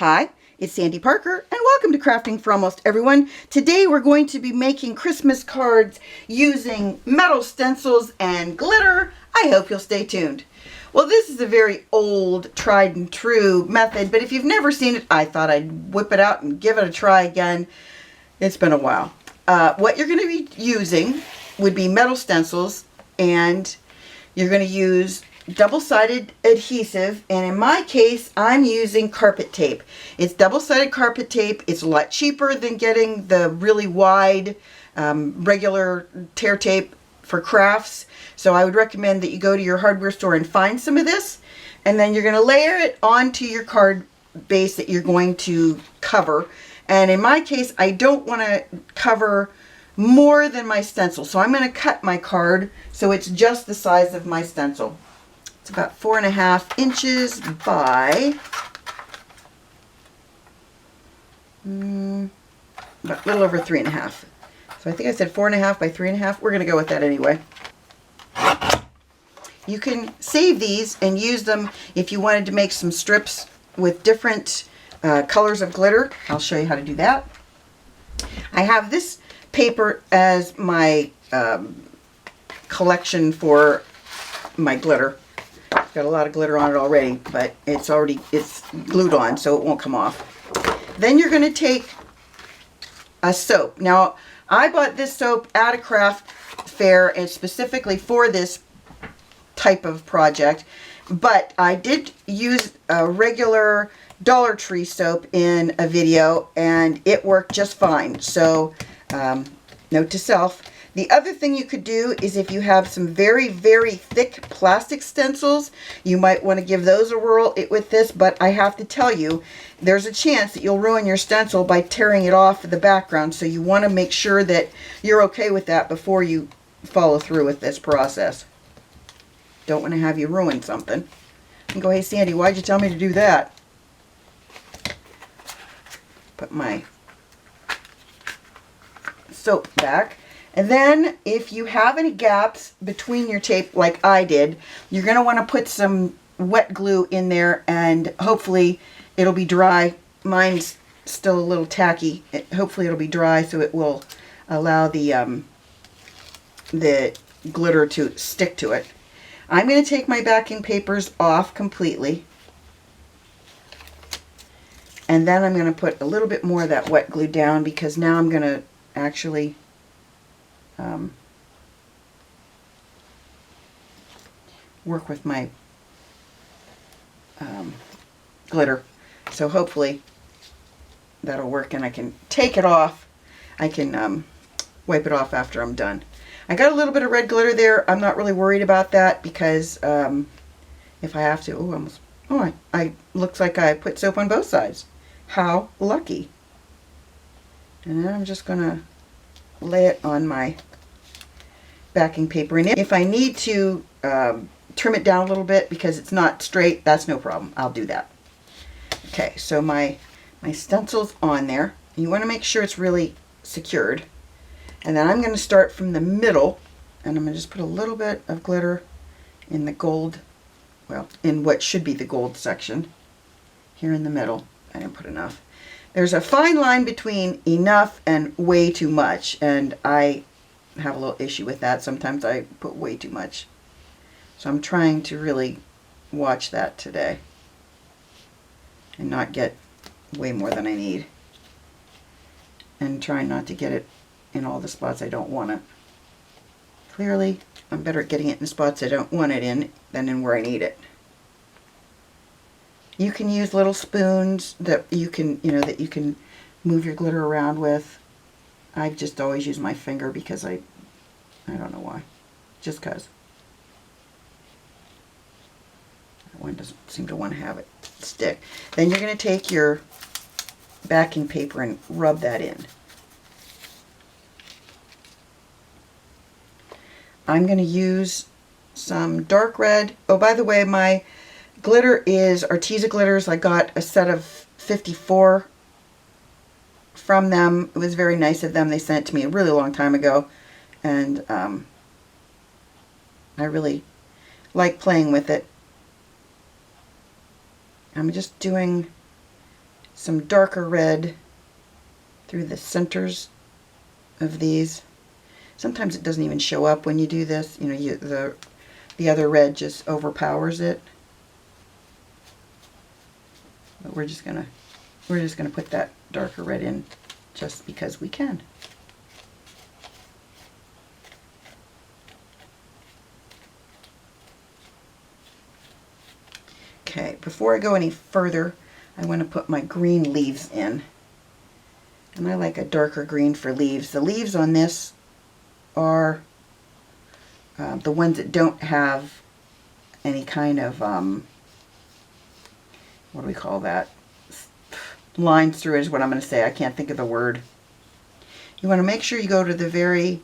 Hi, it's Sandy Parker and welcome to Crafting for Almost Everyone. Today we're going to be making Christmas cards using metal stencils and glitter. I hope you'll stay tuned. Well, this is a very old, tried and true method, but if you've never seen it, I thought I'd whip it out and give it a try again. It's been a while. What you're going to be using would be metal stencils, and you're going to use double-sided adhesive, and in my case I'm using carpet tape. It's double-sided carpet tape. It's a lot cheaper than getting the really wide regular tear tape for crafts, so I would recommend that you go to your hardware store and find some of this, and then you're going to layer it onto your card base that you're going to cover. And in my case, I don't want to cover more than my stencil, so I'm going to cut my card so it's just the size of my stencil. It's about 4.5 inches by about a little over 3.5. So I think I said 4.5 by 3.5. We're going to go with that anyway. You can save these and use them if you wanted to make some strips with different colors of glitter. I'll show you how to do that. I have this paper as my collection for my glitter. It's got a lot of glitter on it already, but it's glued on, so it won't come off. Then you're going to take a soap. Now, I bought this soap at a craft fair and specifically for this type of project, but I did use a regular Dollar Tree soap in a video and it worked just fine. So note to self. The other thing you could do is if you have some very, very thick plastic stencils, you might want to give those a whirl with this, but I have to tell you, there's a chance that you'll ruin your stencil by tearing it off of the background, so you want to make sure that you're okay with that before you follow through with this process. Don't want to have you ruin something and go, hey Sandy, why'd you tell me to do that? Put my soap back. And then if you have any gaps between your tape like I did, you're going to want to put some wet glue in there and hopefully it'll be dry. Mine's still a little tacky. Hopefully it'll be dry so it will allow the glitter to stick to it. I'm going to take my backing papers off completely. And then I'm going to put a little bit more of that wet glue down because now I'm going to actually work with my glitter. So hopefully that'll work and I can take it off. I can wipe it off after I'm done. I got a little bit of red glitter there. I'm not really worried about that because if I have to, I looks like I put soap on both sides. How lucky. And then I'm just going to lay it on my backing paper. And if I need to trim it down a little bit because it's not straight, that's no problem. I'll do that. Okay, so my stencil's on there. You want to make sure it's really secured. And then I'm going to start from the middle, and I'm going to just put a little bit of glitter in the gold, well, in what should be the gold section, here in the middle. I didn't put enough. There's a fine line between enough and way too much, and I have a little issue with that. Sometimes I put way too much. So I'm trying to really watch that today and not get way more than I need. And trying not to get it in all the spots I don't want it. Clearly, I'm better at getting it in spots I don't want it in than in where I need it. You can use little spoons that you can, that you can move your glitter around with. I just always use my finger because I don't know why. Just because. That one doesn't seem to want to have it stick. Then you're going to take your backing paper and rub that in. I'm going to use some dark red. Oh, by the way, my glitter is Arteza Glitters. I got a set of 54 from them. It was very nice of them. They sent it to me a really long time ago. And I really like playing with it. I'm just doing some darker red through the centers of these. Sometimes it doesn't even show up when you do this. You know, the other red just overpowers it. But we're just gonna put that darker red in just because we can. Okay, before I go any further, I want to put my green leaves in. And I like a darker green for leaves. The leaves on this are the ones that don't have any kind of, what do we call that? Lines through it is what I'm going to say. I can't think of the word. You want to make sure you go to the very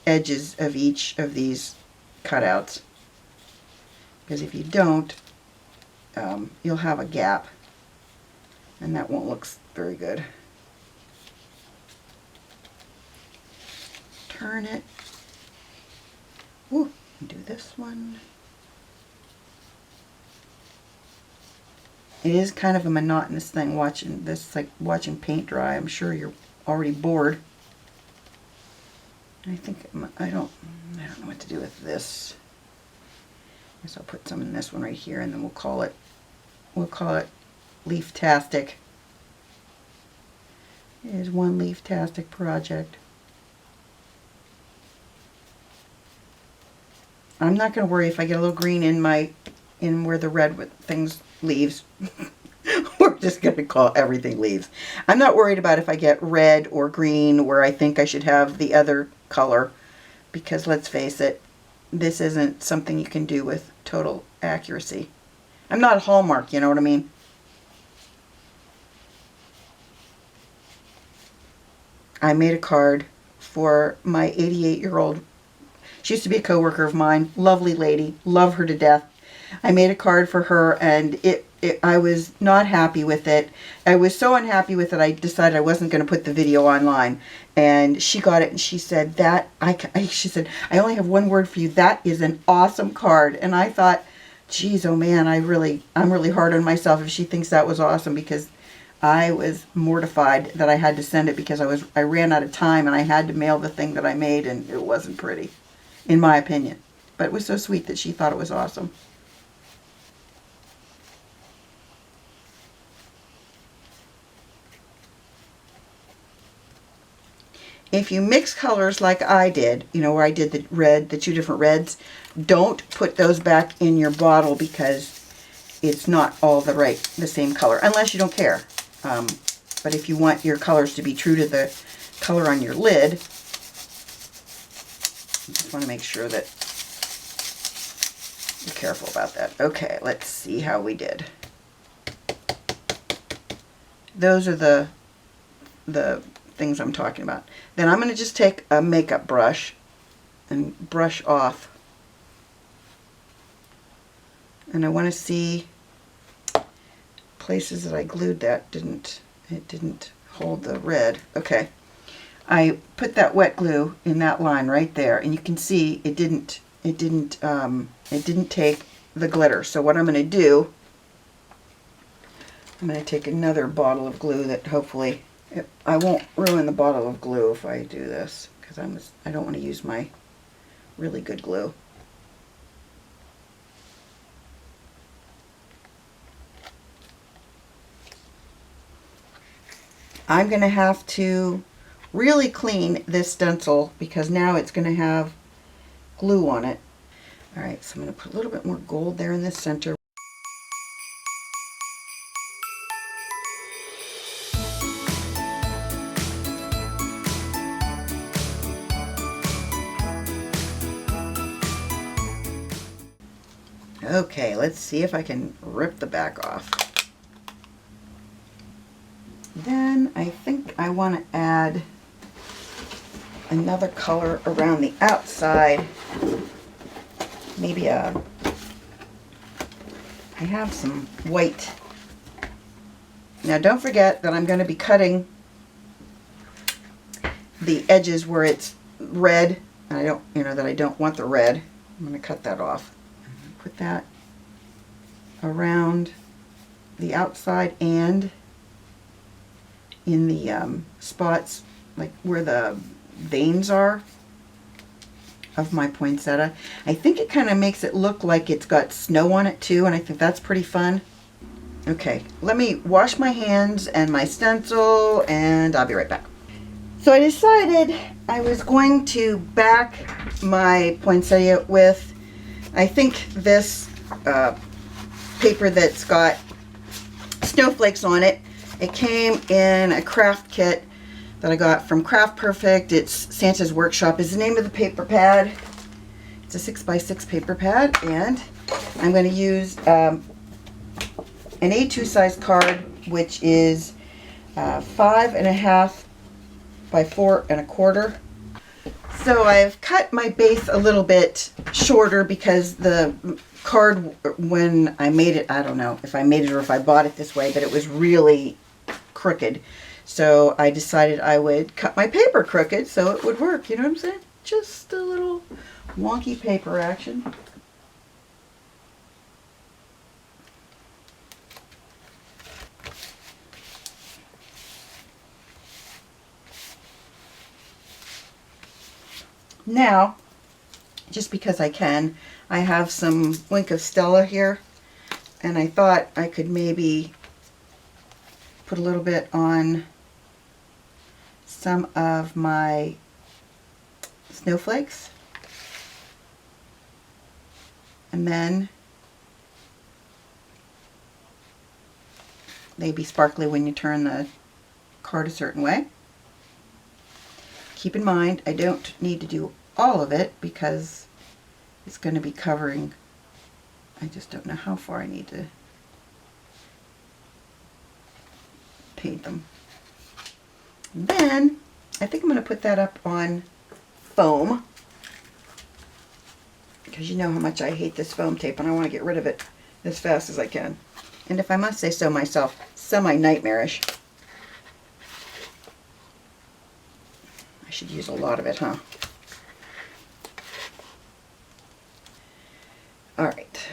edges of each of these cutouts. Because if you don't, you'll have a gap. And that won't look very good. Turn it. Ooh, do this one. It is kind of a monotonous thing watching this, like watching paint dry. I'm sure you're already bored. I think I don't know what to do with this. I guess I'll put some in this one right here, and then we'll call it Leaf-tastic. It is one Leaf-tastic project. I'm not going to worry if I get a little green in where the red things leaves. We're just going to call everything leaves. I'm not worried about if I get red or green where I think I should have the other color, because let's face it, this isn't something you can do with total accuracy. I'm not a Hallmark, you know what I mean? I made a card for my 88-year-old. She used to be a coworker of mine, lovely lady, love her to death. I made a card for her, and I was not happy with it. I was so unhappy with it, I decided I wasn't going to put the video online. And she got it, and she said, she said, I only have one word for you. That is an awesome card. And I thought, geez, oh man, I'm really hard on myself if she thinks that was awesome, because I was mortified that I had to send it because I ran out of time and I had to mail the thing that I made, and it wasn't pretty, in my opinion. But it was so sweet that she thought it was awesome. If you mix colors like I did, you know, where I did the two different reds, don't put those back in your bottle because it's not all the same color, unless you don't care. But if you want your colors to be true to the color on your lid, you just want to make sure that you're careful about that. Okay, let's see how we did. Those are the things I'm talking about. Then I'm going to just take a makeup brush and brush off. And I want to see places that I glued that it didn't hold the red. Okay. I put that wet glue in that line right there, and you can see it didn't take the glitter. So what I'm going to do, I'm going to take another bottle of glue that hopefully I won't ruin the bottle of glue if I do this, because I don't want to use my really good glue. I'm going to have to really clean this stencil because now it's going to have glue on it. Alright, so I'm going to put a little bit more gold there in the center. Okay, let's see if I can rip the back off. Then I think I want to add another color around the outside. Maybe I have some white. Now don't forget that I'm going to be cutting the edges where it's red, and I don't, that I don't want the red. I'm going to cut that off. Put that around the outside and in the spots, like where the veins are of my poinsettia. I think it kind of makes it look like it's got snow on it too, and I think that's pretty fun. Okay, let me wash my hands and my stencil, and I'll be right back. So I decided I was going to back my poinsettia with, I think, this paper that's got snowflakes on it. It came in a craft kit that I got from Craft Perfect. It's Santa's Workshop is the name of the paper pad. It's a 6x6 paper pad, and I'm going to use an A2 size card, which is 5.5 by 4.25. So I've cut my base a little bit shorter because the card, when I made it, I don't know if I made it or if I bought it this way, but it was really crooked. So I decided I would cut my paper crooked so it would work. You know what I'm saying? Just a little wonky paper action. Now, just because I can, I have some Wink of Stella here, and I thought I could maybe put a little bit on some of my snowflakes, and then they'd be sparkly when you turn the card a certain way. Keep in mind, I don't need to do all of it because it's going to be covering, I just don't know how far I need to paint them. And then I think I'm going to put that up on foam, because you know how much I hate this foam tape and I want to get rid of it as fast as I can. And if I must say so myself, semi-nightmarish. I should use a lot of it, huh? All right.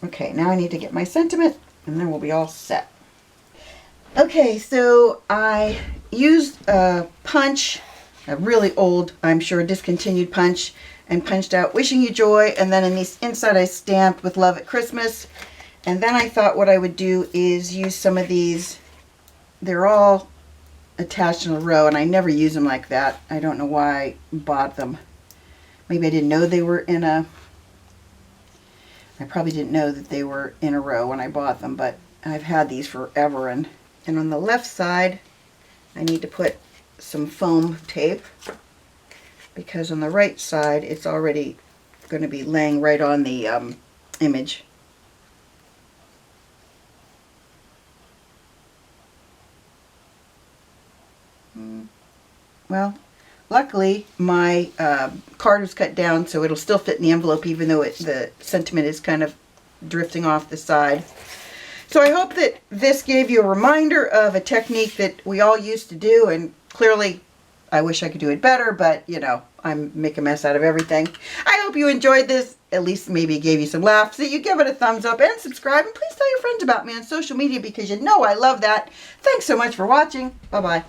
Okay, now I need to get my sentiment, and then we'll be all set. Okay, so I used a punch, a really old, I'm sure, discontinued punch, and punched out "Wishing You Joy," and then in the inside I stamped "With Love at Christmas." And then I thought what I would do is use some of these. They're all attached in a row, and I never use them like that. I don't know why I bought them. Maybe I didn't know they were in a... I probably didn't know that they were in a row when I bought them, but I've had these forever. And on the left side, I need to put some foam tape, because on the right side, it's already going to be laying right on the image. Well, luckily my card was cut down, so it'll still fit in the envelope even though the sentiment is kind of drifting off the side. So I hope that this gave you a reminder of a technique that we all used to do, and clearly I wish I could do it better, but you know, I make a mess out of everything. I hope you enjoyed this, at least maybe gave you some laughs, that you give it a thumbs up and subscribe, and please tell your friends about me on social media because you know I love that. Thanks so much for watching. Bye-bye.